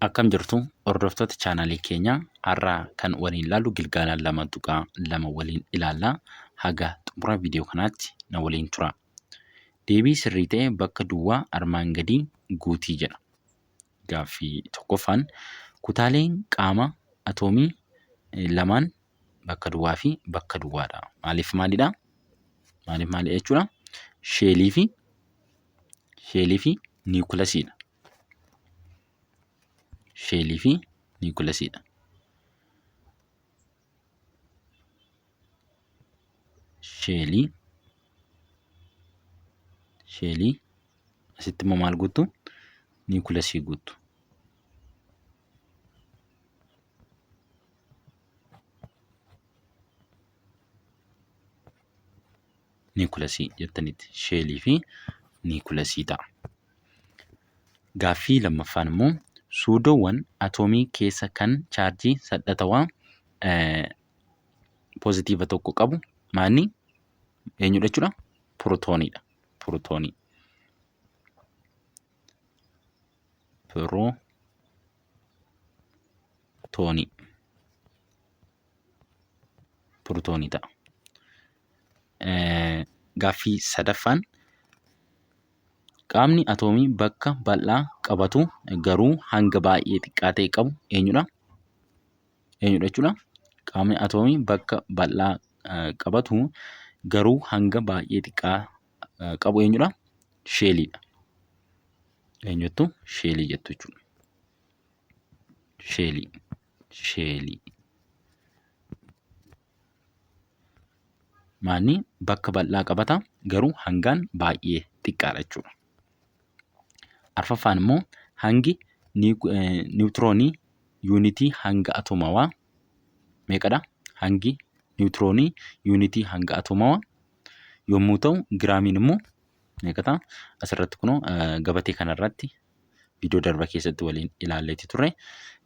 Akkam jirtu hordoftoota chaanalii keenyaa har'aa kan waliin ilaallu Gilgaalaan 2.2 waliin ilaallaa. Haga xumura viidiyoo kanaatti na waliin tura. Deebii sirrii ta'e bakka duwwaa armaan gadii guutii jedha. Gaaffii tokkoffaan kutaaleen qaama atoomii lamaan bakka duwwaa fi bakka duwwaadha. Maaliif maalidha? Maaliif maali jechuudha? Sheelii fi niwukilaasiidha. Sheelii fi niwukilaasiidha. Sheelii asitti immoo maal guutu? Niwukilaasii guutu. Niwukilaasii jettanitti sheelii fi niwukilaasii ta'a. Gaaffii lammaffaan immoo suudoowwan atoomii keessa kan chaarjii sadhatawaa poozitiiva tokko qabu maanni? Eenyudha jechuudha? Pirootooniidha. Pirootoonii. Pirootoonii ta'a. Gaaffii sadaffaan qaamni atoomii bakka bal'aa qabatu garuu hanga baay'ee xiqqaa ta'e qabu eenyudha? Eenyudha jechuudha? Qaamni atoomii bakka bal'aa qabatu garuu hanga baay'ee xiqqaa qabu eenyudha? Sheeliidha. Eenyuttu? Sheelii jettu jechuudha. Sheelii. Maanni bakka bal'aa qabata garuu hangaan baay'ee xiqqaadha jechuudha. Arfaffaan immoo hangi niwutiroonii yuunitii hanga atoomawaa meeqadha? Hangi niwutiroonii yuunitii hanga atoomawaa yommuu ta'u, giraamiin immoo meeqa ta'a? Asirratti kunoo gabatee kanarratti viidiyoo darbe keessatti waliin ilaalleeti turre.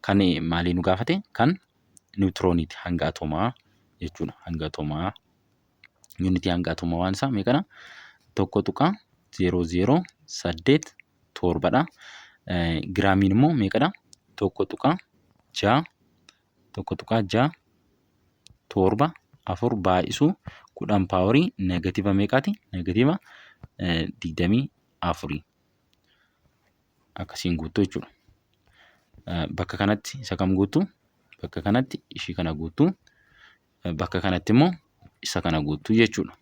Kan maalii nu gaafate? Kan niwutirooniiti hanga atoomawaa jechuudha. Hanga atoomawaa yuunitii hanga atoomawaan isaa meeqadha? 1.0087 dha. Giraamiin immoo meeqadha? 1.6 baay'isuu 10 paaworii negatiiva meeqaati? Negatiiva 24. Akkasiin guutuu jechuudha. Bakka kanatti isa kam guutuu? Bakka kanatti ishii kana guutuu. Bakka kanatti immoo isa kana guutuu jechuudha.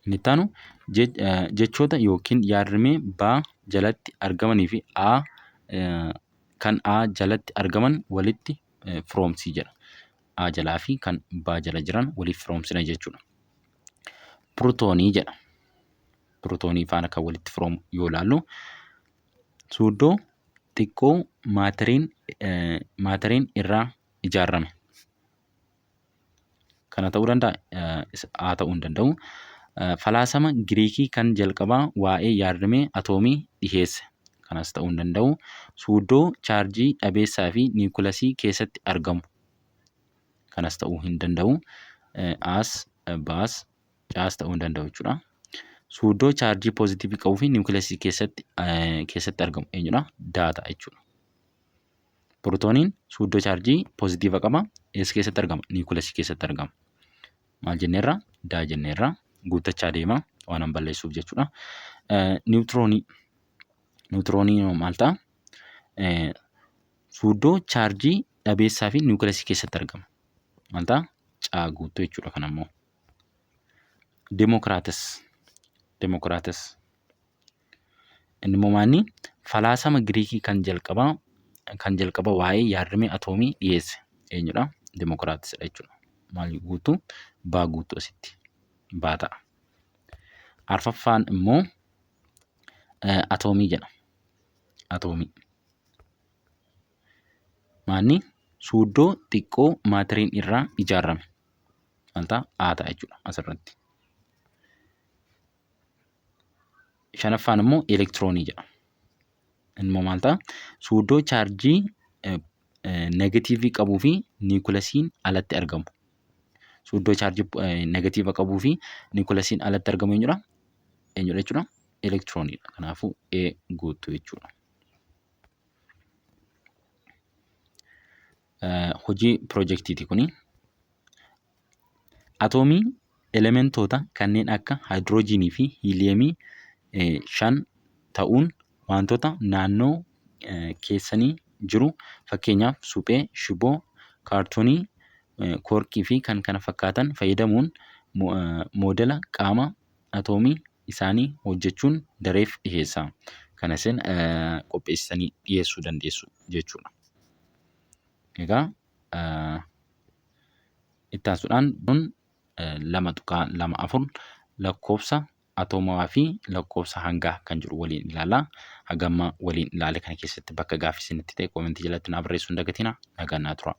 Inni itti aanu jechoota yookiin yaadrimee baa jalatti argamanii fi kan A jalatti argaman walitti firoomsii jedha. A jalaa fi kan baa jala jiran waliif firoomsina jechuudha. Pirootoonii jedha. Pirootoonii faana kan walitti firoomu yoo ilaallu suuddoo xiqqoo maateriin irraa ijaarame. Kana ta'uu danda'a? Haa ta'uu hin danda'u. Falaasama Giriikii kan jalqabaa waa'ee yaadrimee atoomii dhiheesse. Kanas ta'uu hin danda'u. Suuddoo chaarjii dhabeessaa fi niwukilaasii keessatti argamu. Kanas ta'uu hin danda'u. Baas, caas ta'uu hin danda'u jechuudha. Suuddoo chaarjii poozitiivii qabuu fi niwukilaasii keessatti argamu eenyudha? Daata jechuudha. Pirootooniin suuddoo chaarjii poozitiiva qaba. Eessa keessatti argama? Niwukilaasii keessatti argama. Maal jenneerra? Daa jenneerra. Guuttachaa deema waan an balleessuuf jechuudha. Niwutiroonii maal ta'a? Suuddoo chaarjii dhabeessaa fi niwukilaasii keessatti argama. Maal ta'a? Caa guutuu jechuudha kan ammoo. Deemokiraatas. Inni immoo maanni? Falaasama Giriikii kan jalqaba waa'ee yaadrimee atoomii dhiyeesse eenyudha? Deemokiraatisidha jechuudha. Maal guutuu? Baa guutuu asitti. Baa ta'a. Arfaffaan immoo atoomii jedha. Atoomii. Maanni? Suuddoo xiqqoo maateriin irraa ijaarame. Maal ta'a? A ta'a jechuudha asirratti. Shanaffaan immoo elektiroonii jedha. Inni immoo maal ta'a? Suuddoo chaarjii negatiivii qabuu fi niwukilaasiin alatti argamu. Suuddoo chaarjii negatiiva qabuu fi niwukilaasiin alatti argamu eenyudha? Eenyudha jechuudha? elektirooniidha. Kanaafuu E guuttuu jechuudha. Hojii piroojeektiiti kuni. Atoomii elementoota kanneen akka haayidroojinii fi hiiliyeemii 5 ta'uun wantoota naannoo keessanii jiru fakkeenyaaf suphee, shiboo, kaartoonii, koorkii fi kan kana fakkaatan fayyadamuun moodela qaama atoomii isaanii hojjechuun dareef dhiyeessa. Kana isin qopheessanii dhiyeessuu dandeessu jechuudha. Egaa itti aansuudhaan 2.24 lakkoofsa atoomaa fi lakkoofsa hangaa kan jiru waliin ilaalla. Hagamma waliin ilaale kana keessatti bakka gaaffii isinitti ta'e koomentii jalatti naa barreessuu hin dagatinaa. Nagaan naa tura.